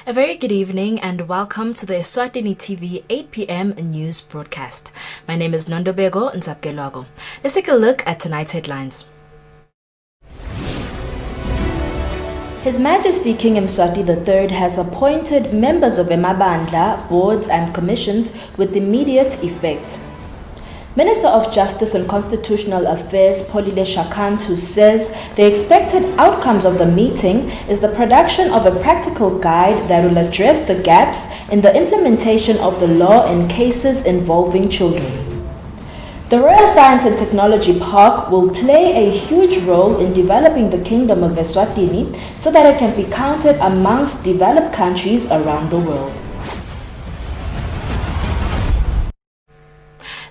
A very good evening and welcome to the Eswatini TV 8 p.m. news broadcast. My name is Nondobego Nzapkelwago. Let's take a look at tonight's headlines. His Majesty King Mswati III has appointed members of Emabandla, boards and commissions with immediate effect. Minister of Justice and Constitutional Affairs Polile Shakantu says the expected outcomes of the meeting is the production of a practical guide that will address the gaps in the implementation of the law in cases involving children. The Royal Science and Technology Park will play a huge role in developing the Kingdom of Eswatini so that it can be counted amongst developed countries around the world.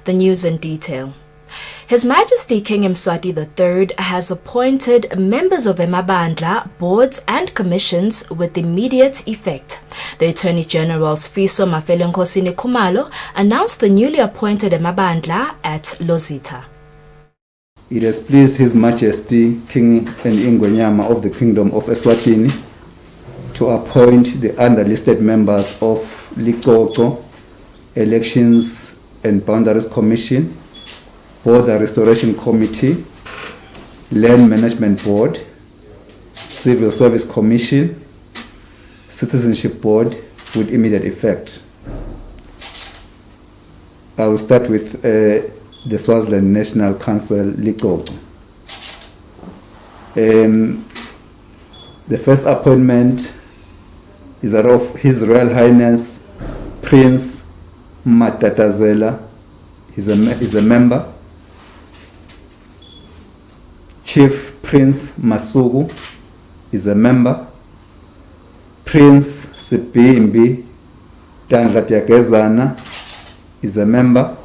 The news in detail. His Majesty King Mswati III has appointed members of Emabandla, boards and commissions with immediate effect. The Attorney General's Fiso Mafelenkosini Khumalo announced the newly appointed Emabandla at Lozita. It has pleased His Majesty King Ingonyama of the Kingdom of Eswatini to appoint the underlisted members of Likoko Elections and Boundaries Commission, Border Restoration Committee, Land Management Board, Civil Service Commission, Citizenship Board with immediate effect. I will start with the Swaziland National Council, Likoko. The first appointment is that of His Royal Highness Prince Matatazela. He's a member. Chief Prince Masugu is a member. Prince Sipimbi Tangatyagezana is a member.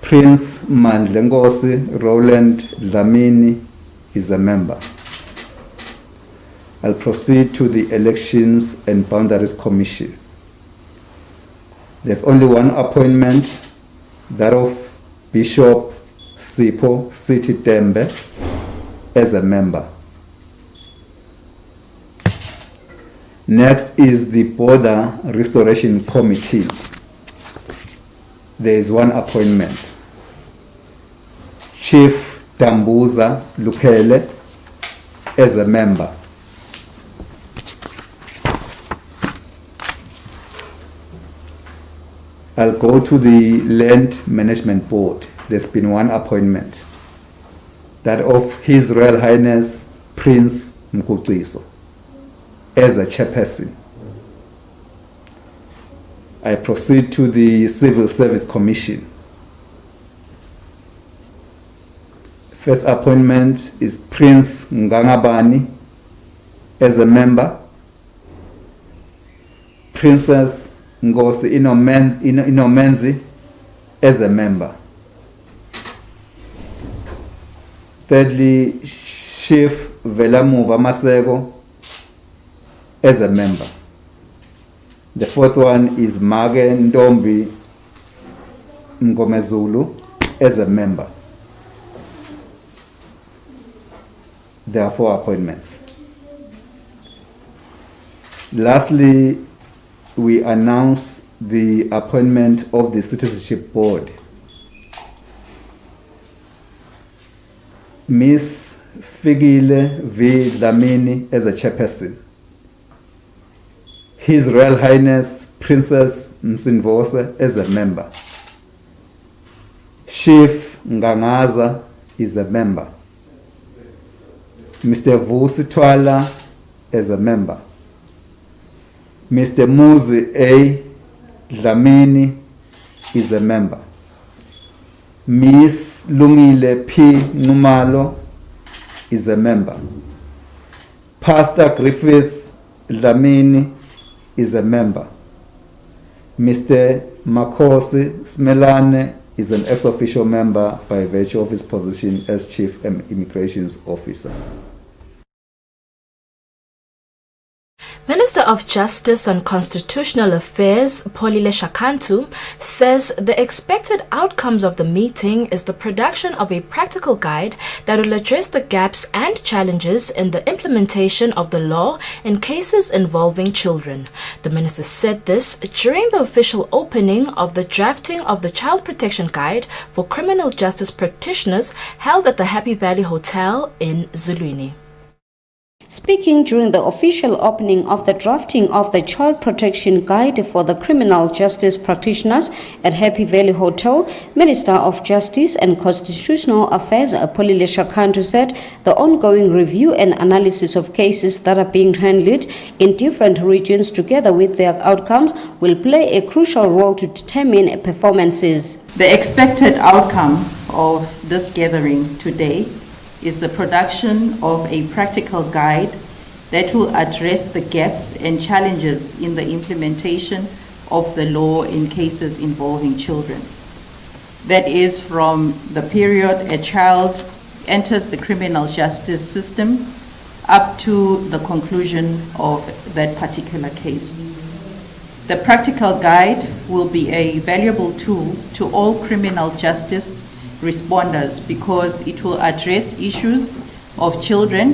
Prince Mandlengosi Roland Dlamini is a member. I'll proceed to the Elections and Boundaries Commission. There's only one appointment, that of Bishop Sipho City Tembe as a member. Next is the Border Restoration Committee. There is one appointment. Chief Tambuza Lukele as a member. I'll go to the Land Management Board. There's been one appointment, that of His Royal Highness Prince Mkutsiso as a chairperson. I proceed to the Civil Service Commission. First appointment is Prince Ngangabani as a member. Princess Ngosi Inomenzi as a member. Thirdly, Chief Velamuva Masego as a member. The fourth one is Mage Ndombi Mgomezulu as a member. There are 4 appointments. Lastly, we announce the appointment of the Citizenship Board. Miss Figile V. Dlamini as a chairperson. His Royal Highness Princess Msinvose as a member. Chief Ngangaza is a member. Mr. Vusitwala as a member. Mr. Muzi A. Dlamini is a member. Miss Lungile P. Numalo is a member. Pastor Griffith Dlamini is a member. Mr. Makosi Smelane is an ex-official member by virtue of his position as Chief Immigration Officer. Minister Minister of Justice and Constitutional Affairs, Polile Shakantu, says the expected outcomes of the meeting is the production of a practical guide that will address the gaps and challenges in the implementation of the law in cases involving children. The minister said this during the official opening of the drafting of the Child Protection Guide for criminal justice practitioners held at the Happy Valley Hotel in Eswatini. Speaking during the official opening of the drafting of the Child Protection Guide for the Criminal Justice Practitioners at Happy Valley Hotel, Minister of Justice and Constitutional Affairs Polile Shakantu said the ongoing review and analysis of cases that are being handled in different regions together with their outcomes will play a crucial role to determine performances. The expected outcome of this gathering today is the production of a practical guide that will address the gaps and challenges in the implementation of the law in cases involving children. That is from the period a child enters the criminal justice system up to the conclusion of that particular case. The practical guide will be a valuable tool to all criminal justice responders because it will address issues of children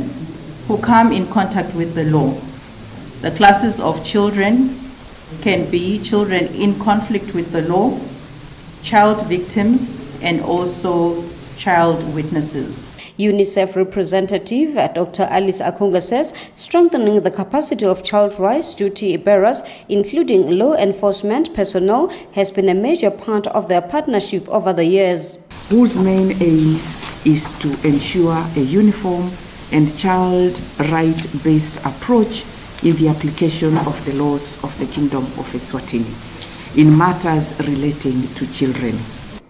who come in contact with the law. The classes of children can be children in conflict with the law, child victims, and also child witnesses. UNICEF representative Dr. Alice Akunga says strengthening the capacity of child rights duty bearers, including law enforcement personnel, has been a major part of their partnership over the years. Whose main aim is to ensure a uniform and child right-based approach in the application of the laws of the Kingdom of Eswatini in matters relating to children.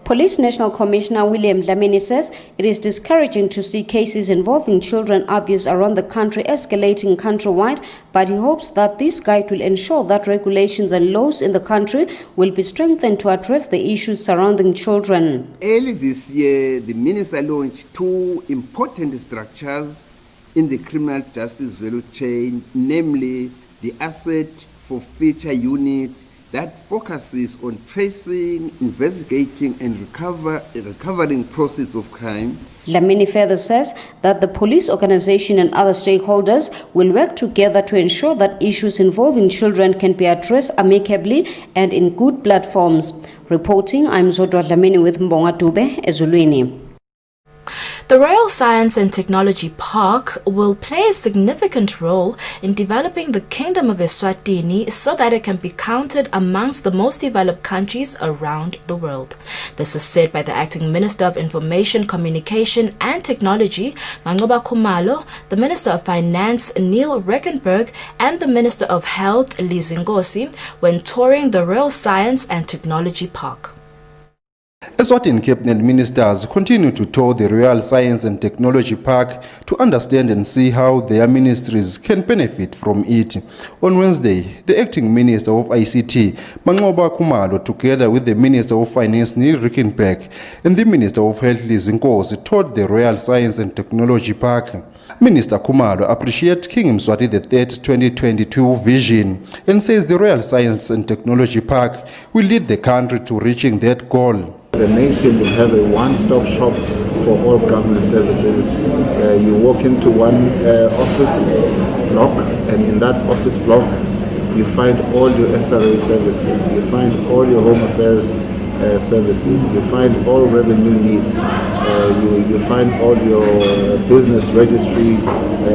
Police National Commissioner William Dlamini says it is discouraging to see cases involving children abuse around the country escalating countrywide, but he hopes that this guide will ensure that regulations and laws in the country will be strengthened to address the issues surrounding children. Early this year, the Minister launched two important structures in the criminal justice value chain, namely the Asset for Future Unit that focuses on tracing, investigating, and recovering proceeds of crime. Dlamini further says that the police organization and other stakeholders will work together to ensure that issues involving children can be addressed amicably and in good platforms. Reporting, I'm Zodwa Dlamini with Mbonga Dube, Ezulwini. The Royal Science and Technology Park will play a significant role in developing the Kingdom of Eswatini so that it can be counted amongst the most developed countries around the world. This was said by the Acting Minister of Information, Communication and Technology, Mangoba Khumalo, the Minister of Finance, Neil Reckenberg, and the Minister of Health, Lizingosi, when touring the Royal Science and Technology Park. Eswatini Cabinet Ministers continue to tour the Royal Science and Technology Park to understand and see how their ministries can benefit from it. On Wednesday, the Acting Minister of ICT, Mangoba Khumalo, together with the Minister of Finance, Neil Reckenberg, and the Minister of Health, Lizingosi, toured the Royal Science and Technology Park. Minister Khumalo appreciates King Mswati III's 2022 vision and says the Royal Science and Technology Park will lead the country to reaching that goal. The nation will have a one-stop shop for all government services. You walk into one office block, and in that office block you find all your SRA services, you find all your home affairs services, you find all revenue needs, you find all your business registry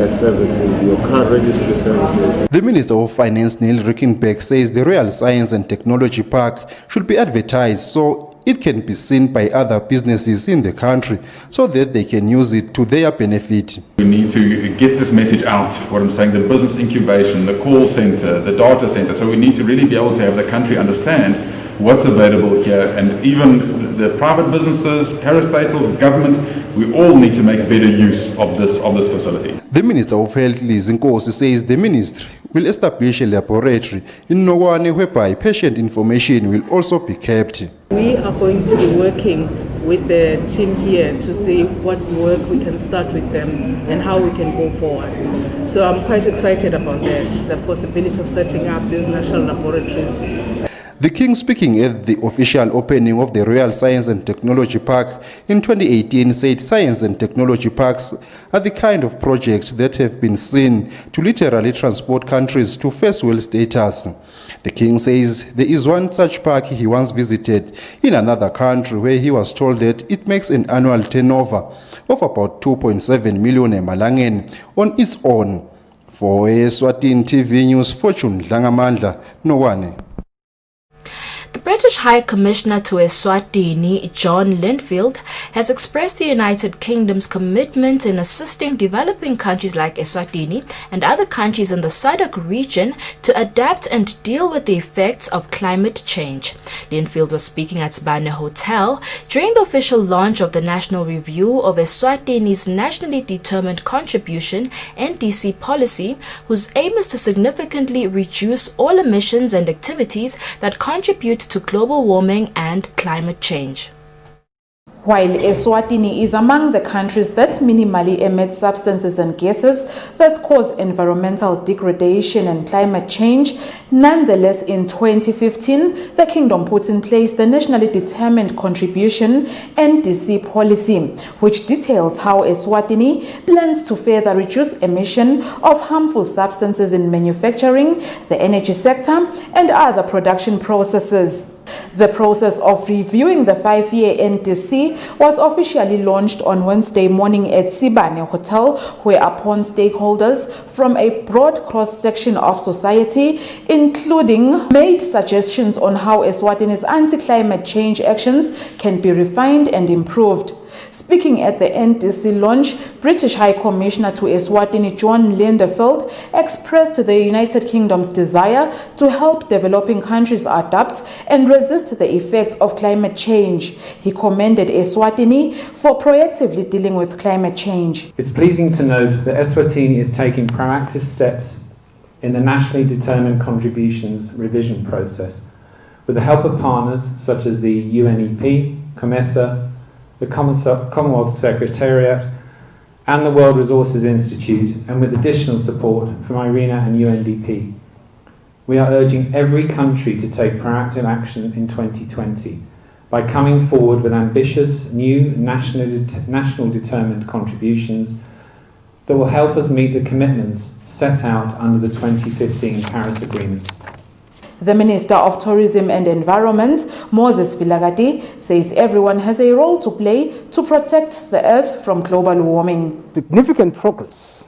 services, your car registry services. The Minister of Finance, Neil Reckenberg, says the Royal Science and Technology Park should be advertised so it can be seen by other businesses in the country so that they can use it to their benefit. We need to get this message out, what I'm saying, the business incubation, the call center, the data center. So we need to really be able to have the country understand what's available here, and even the private businesses, parastatals, government, we all need to make better use of this facility. The Minister of Health, Lizingosi, says the ministry will establish a laboratory in Nogwane whereby patient information will also be kept. We are going to be working with the team here to see what work we can start with them and how we can go forward. So I'm quite excited about that, the possibility of setting up these national laboratories. The King, speaking at the official opening of the Royal Science and Technology Park in 2018, said science and technology parks are the kind of projects that have been seen to literally transport countries to first world status. The King says there is one such park he once visited in another country where he was told that it makes an annual turnover of about 2.7 million emalangeni on its own. For Eswatini TV News, Fortune Dlangamandla, Nowane. The British High Commissioner to Eswatini, John Linfield, has expressed the United Kingdom's commitment in assisting developing countries like Eswatini and other countries in the SADC region to adapt and deal with the effects of climate change. Linfield was speaking at Sibane Hotel during the official launch of the National Review of Eswatini's Nationally Determined Contribution (NDC) policy, whose aim is to significantly reduce all emissions and activities that contribute to global warming and climate change. While Eswatini is among the countries that minimally emit substances and gases that cause environmental degradation and climate change, nonetheless in 2015, the kingdom put in place the Nationally Determined Contribution (NDC) policy, which details how Eswatini plans to further reduce emission of harmful substances in manufacturing, the energy sector, and other production processes. The process of reviewing the 5-year NDC was officially launched on Wednesday morning at Sibane Hotel, whereupon stakeholders from a broad cross-section of society, including, made suggestions on how Eswatini's anti-climate change actions can be refined and improved. Speaking at the NDC launch, British High Commissioner to Eswatini John Linfield expressed the United Kingdom's desire to help developing countries adapt and resist the effects of climate change. He commended Eswatini for proactively dealing with climate change. It's pleasing to note that Eswatini is taking proactive steps in the Nationally Determined Contributions revision process, with the help of partners such as the UNEP, COMESA, the Commonwealth Secretariat and the World Resources Institute, and with additional support from IRENA and UNDP. We are urging every country to take proactive action in 2020 by coming forward with ambitious new national determined contributions that will help us meet the commitments set out under the 2015 Paris Agreement. The Minister of Tourism and Environment, Moses Vilagati, says everyone has a role to play to protect the earth from global warming. Significant progress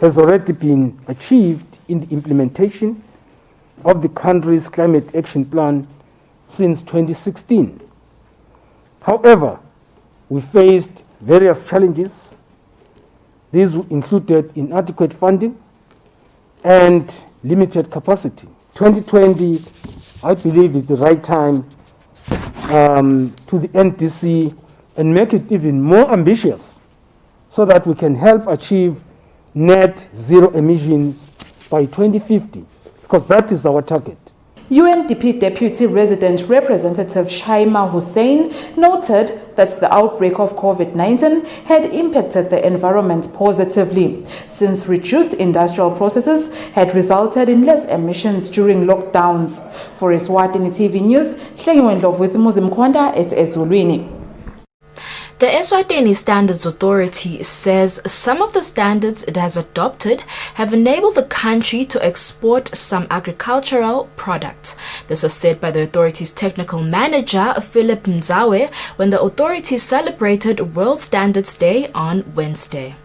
has already been achieved in the implementation of the country's climate action plan since 2016. However, we faced various challenges. These included inadequate funding and limited capacity. 2020, I believe, is the right time to the NDC and make it even more ambitious so that we can help achieve net zero emissions by 2050, because that is our target. UNDP Deputy Resident Representative Shaima Hussein noted that the outbreak of COVID-19 had impacted the environment positively, since reduced industrial processes had resulted in less emissions during lockdowns. For Eswatini TV News, Hlengiwe Ndlovu with Muzimkhonda at Ezulwini. The Eswatini Standards Authority says some of the standards it has adopted have enabled the country to export some agricultural products. This was said by the authority's technical manager, Philip Nzawe, when the authority celebrated World Standards Day on Wednesday.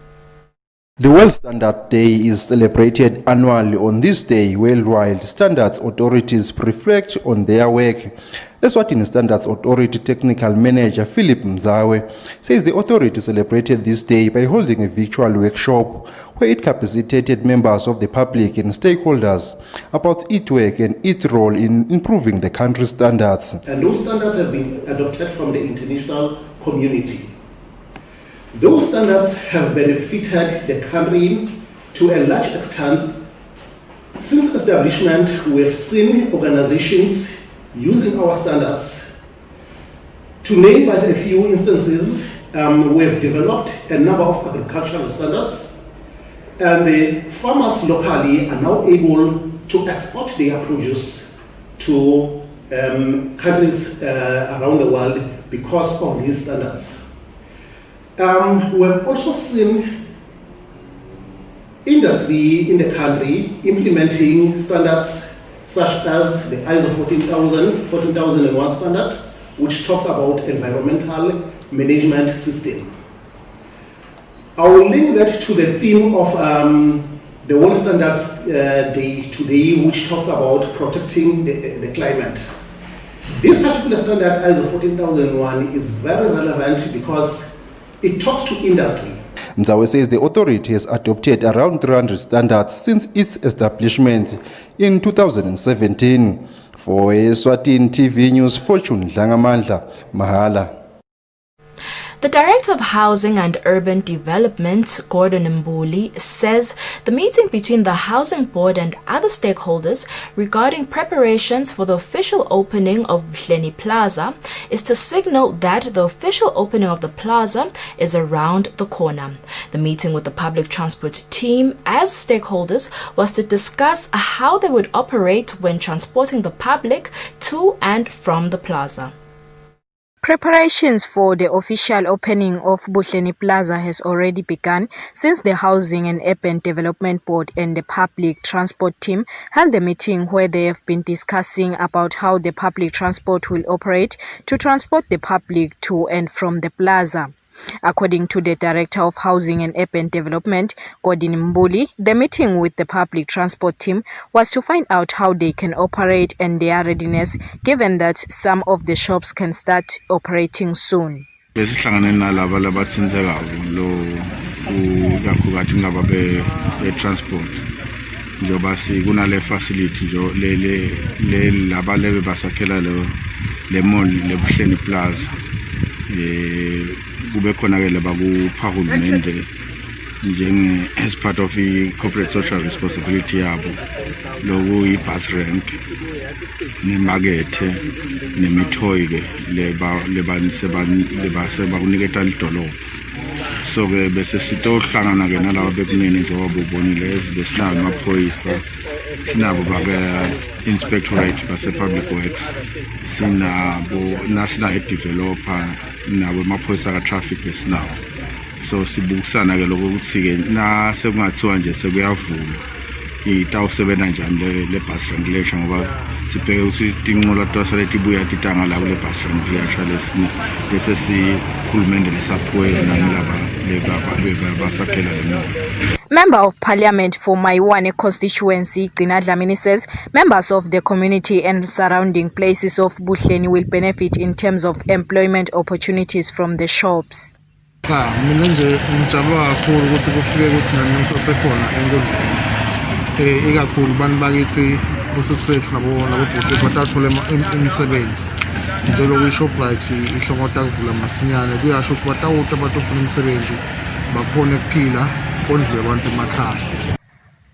The World Standard Day is celebrated annually on this day. Worldwide standards authorities reflect on their work. Eswatini Standards Authority Technical Manager Philip Nzawe says the authority celebrated this day by holding a virtual workshop where it capacitated members of the public and stakeholders about its work and its role in improving the country's standards. And those standards have been adopted from the international community. Those standards have benefited the country to a large extent. Since establishment, we have seen organizations using our standards To name but a few instances, we have developed a number of agricultural standards, and the farmers locally are now able to export their produce to countries around the world because of these standards. We have also seen industry in the country implementing standards such as the ISO 14001 standard, which talks about environmental management system. I will link that to the theme of the World Standards Day today, which talks about protecting the climate. This particular standard, ISO 14001, is very relevant because it talks to industry. Mzawe says the authority has adopted around 300 standards since its establishment in 2017. For Eswatini TV News, Fortune Dlangamandla, Mahala. The Director of Housing and Urban Development, Gordon Mbuli, says the meeting between the Housing Board and other stakeholders regarding preparations for the official opening of Buhleni Plaza is to signal that the official opening of the plaza is around the corner. The meeting with the public transport team as stakeholders was to discuss how they would operate when transporting the public to and from the plaza. Preparations for the official opening of Buhleni Plaza has already begun since the Housing and Urban Development Board and the Public Transport team held a meeting where they have been discussing about how the public transport will operate to transport the public to and from the plaza. According to the Director of Housing and Urban Development, Gordon Mbuli, the meeting with the public transport team was to find out how they can operate and their readiness, given that some of the shops can start operating soon. Transport njoba sikunale facility njo le labalebe basakhela le mall le Buhleni Plaza kube khona ke leba ku parliament njenge as part of the corporate social responsibility yabo loku I bus rank ne market ne mithoyi ke leba sebakuniketa lidolobha. So ke bese sitohlangana ke nalabo bekunene njengoba bobonile besinawo amaphoyisa sinabo inspectorate base public works sinabo nasina developer nabo amaphoyisa ka traffic besinawo. So sibukisana ke lokho ukuthi ke na sekungathiwa nje sekuyavula itawusebenza njani le bus regulation ngoba sibheke ukuthi tinqola twasale tibuya titanga la kule bus regulation lesini bese sikhulumende lesaphuwe nalaba basakhela le. Member of Parliament for Maiwane constituency, Gcina Dlamini, says members of the community and surrounding places of Buhleni will benefit in terms of employment opportunities from the shops. Mina nje ngijabula kakhulu ukuthi kufike ukuthi nami ngisekhona enkundleni ikakhulu bantu bakithi usiswethu nabobhuti batathole imisebenzi njalo kwi-Shoprite ihlongota kuvula masinyane kuyasho ukuthi batawuta batofuna imisebenzi bakhona ukuphila kondle abantu emakhaya.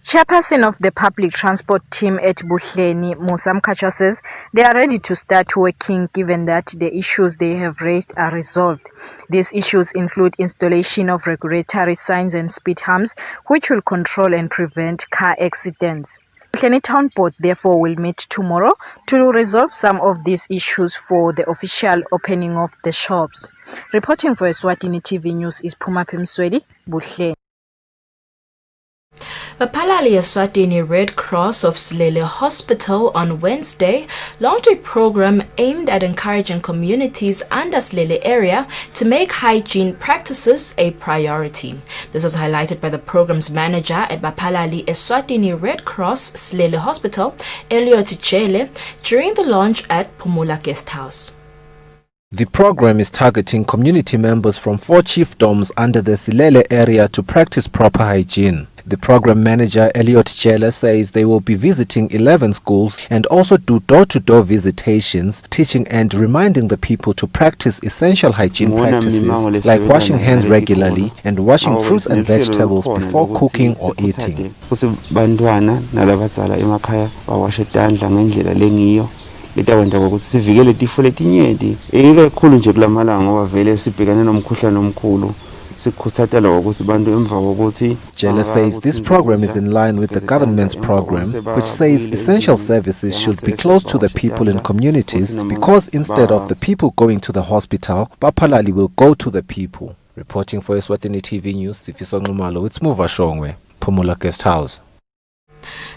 Chairperson of the public transport team at Buhleni, Musa Mkhacha, says they are ready to start working given that the issues they have raised are resolved. These issues include installation of regulatory signs and speed humps, which will control and prevent car accidents. Buhleni Town Board therefore will meet tomorrow to resolve some of these issues for the official opening of the shops. Reporting for Eswatini TV News is Pumaphi Mswedi, Buhleni. The Baphalali Eswatini Red Cross of Slele Hospital on Wednesday launched a program aimed at encouraging communities under Slele area to make hygiene practices a priority. This was highlighted by the program's manager at Baphalali Eswatini Red Cross Slele Hospital, Elliot Chele, during the launch at Pumula Guest House. The program is targeting community members from 4 chiefdoms under the Silele area to practice proper hygiene. The program manager, Elliot Chele, says they will be visiting 11 schools and also do door-to-door visitations, teaching and reminding the people to practice essential hygiene practices like washing hands regularly and washing fruits and vegetables before cooking or eating. letakwenza ukuthi sivikele tifo letinyenti ikakhulu nje kulamalanga ngoba vele sibhekane nomkhuhlane omkhulu. Jella says this program is in line with the government's program, which says essential services should be close to the people in communities, because instead of the people going to the hospital, Bapalali will go to the people. Reporting for Eswatini TV News, Sifiso Nxumalo, it's Muva Shongwe, Phumula Guest House.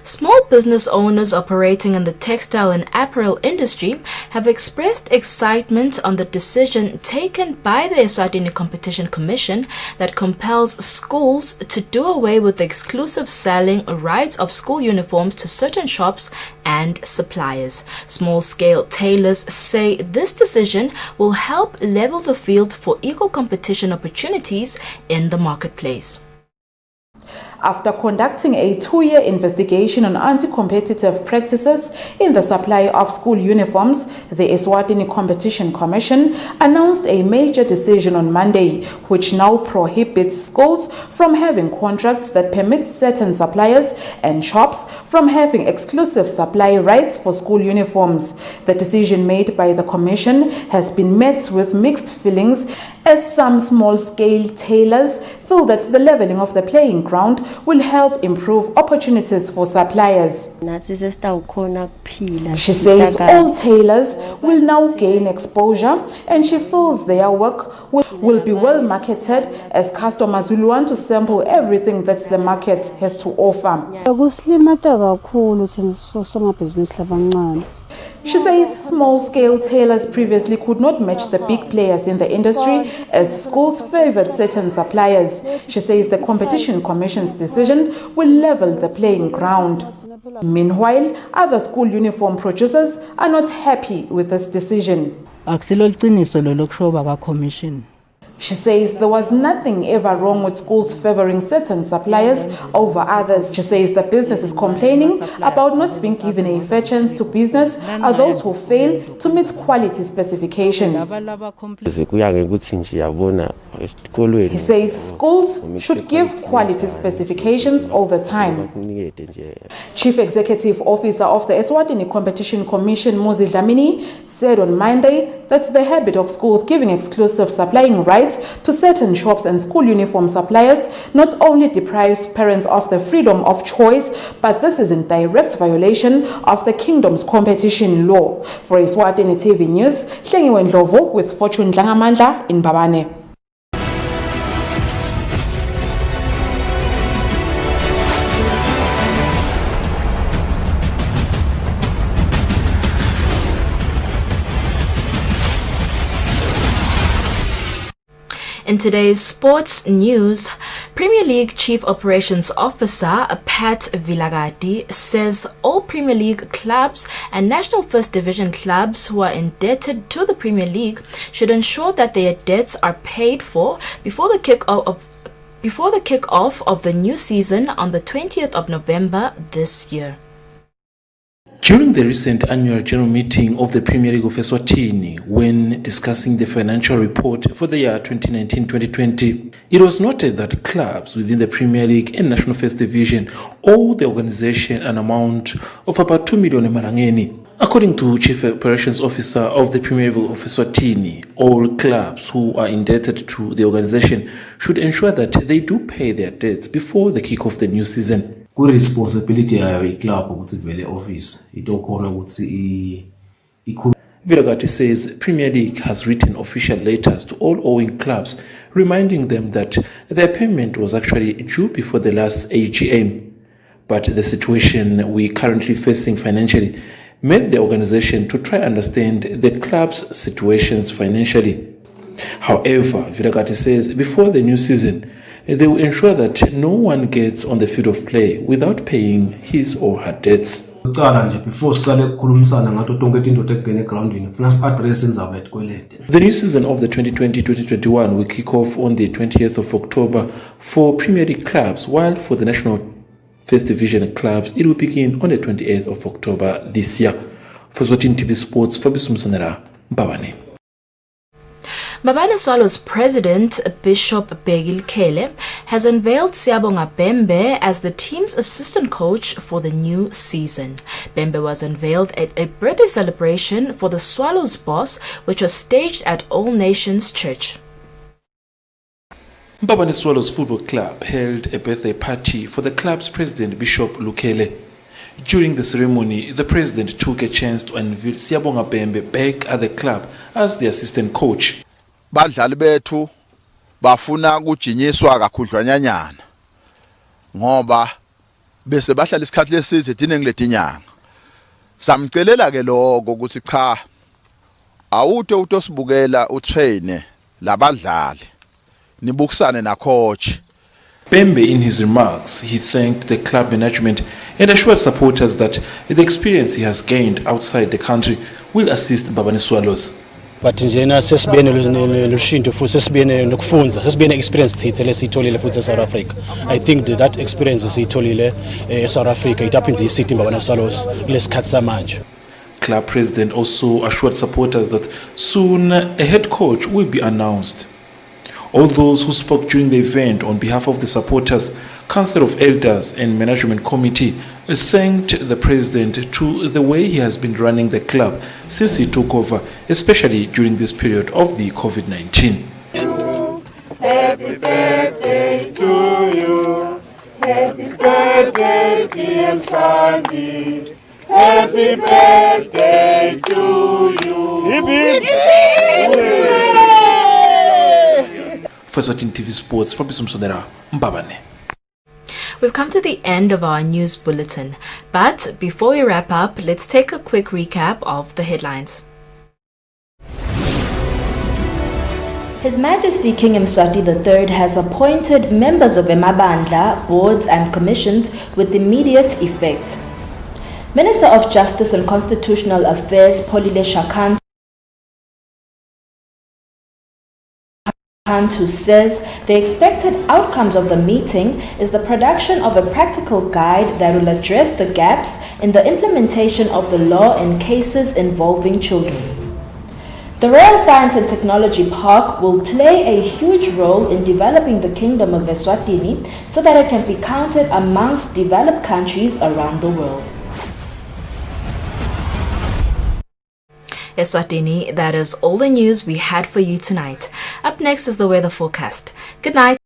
Small business owners operating in the textile and apparel industry have expressed excitement on the decision taken by the Eswatini Competition Commission that compels schools to do away with the exclusive selling rights of school uniforms to certain shops and suppliers. Small-scale tailors say this decision will help level the field for equal competition opportunities in the marketplace. After conducting a 2-year investigation on anti-competitive practices in the supply of school uniforms, the Eswatini Competition Commission announced a major decision on Monday, which now prohibits schools from having contracts that permit certain suppliers and shops from having exclusive supply rights for school uniforms. The decision made by the Commission has been met with mixed feelings, as some small-scale tailors feel that the leveling of the playing ground will help improve opportunities for suppliers. She says all tailors will now gain exposure, and she feels their work will be well marketed, as customers will want to sample everything that the market has to offer. She says small-scale tailors previously could not match the big players in the industry, as schools favored certain suppliers. She says the Competition Commission's decision will level the playing ground. Meanwhile, other school uniform producers are not happy with this decision. She says there was nothing ever wrong with schools favoring certain suppliers over others. She says the businesses complaining about not being given a fair chance to business are those who fail to meet quality specifications. He says schools should give quality specifications all the time. Chief Executive Officer of the Eswatini Competition Commission, Muzi Dlamini, said on Monday that the habit of schools giving exclusive supplying rights to certain shops and school uniform suppliers not only deprives parents of the freedom of choice, but this is in direct violation of the kingdom's competition law. For Eswatini TV News, Hlengiwe Ndlovu with Fortune Dlangamandla in Babane. In today's sports news, Premier League Chief Operations Officer Pat Vilagati says all Premier League clubs and National First Division clubs who are indebted to the Premier League should ensure that their debts are paid for before the kick-off of the new season on the 20th of November this year. During the recent annual general meeting of the Premier League of Eswatini, when discussing the financial report for the year 2019-2020, it was noted that clubs within the Premier League and National First Division owe the organization an amount of about 2 million marangeni. According to Chief Operations Officer of the Premier League of Eswatini, all clubs who are indebted to the organization should ensure that they do pay their debts before the kick of the new season. Responsibility yayo iclub ukuthi vele office itokhona ukuthi Vilagati says Premier League has written official letters to all owing clubs reminding them that their payment was actually due before the last AGM, but the situation we're currently facing financially made the organization to try understand the club's situations financially. However, Vilagati says before the new season they will ensure that no one gets on the field of play without paying his or her debts. The new season of the 2020-2021 will kick off on the 20th of October for Premier League clubs, while for the National First Division clubs, it will begin on the 28th of October this year. For Eswatini TV Sports, Fabrice Musonera, Mbabane. Mbabane Swallows president, Bishop Begil Kele, has unveiled Siyabonga Bembe as the team's assistant coach for the new season. Bembe was unveiled at a birthday celebration for the Swallows boss, which was staged at All Nations Church. Mbabane Swallows Football Club held a birthday party for the club's president, Bishop Lukele. During the ceremony, the president took a chance to unveil Siyabonga Bembe back at the club as the assistant coach. Badlali bethu bafuna ukujinyiswa kakhudlwanyanyana ngoba bese bahlala isikhathi lesizwe dinenge ledinyanga. Samcelela ke lokho ukuthi cha awutho utosibukela utrain labadlali nibukisane na coach. Bembe, in his remarks, he thanked the club management and assured supporters that the experience he has gained outside the country will assist Mbabane Swallows. But njena sesibene lushinto futhi sesibene nokufunza sesibene experience thithe lesitholile futhi eSouth Africa. I think that experience sitholile eSouth Africa itaphinza isithi Mbabane Swallows lesikhathi samanje. Club president also assured supporters that soon a head coach will be announced. All those who spoke during the event on behalf of the supporters, Council of Elders and Management Committee thanked the president to the way he has been running the club since he took over, especially during this period of the COVID-19. Happy birthday to you. Happy birthday, dear Kandi. Happy birthday to you. For Eswatini TV Sports, from Bisumsonera, Mbabane. We've come to the end of our news bulletin, but before we wrap up, let's take a quick recap of the headlines. His Majesty King Eswatini III has appointed members of Emabandla, boards and commissions with immediate effect. Minister of Justice and Constitutional Affairs Polile Shakant, who says the expected outcomes of the meeting is the production of a practical guide that will address the gaps in the implementation of the law in cases involving children. The Royal Science and Technology Park will play a huge role in developing the Kingdom of Eswatini so that it can be counted amongst developed countries around the world. Eswatini, that is all the news we had for you tonight. Up next is the weather forecast. Good night.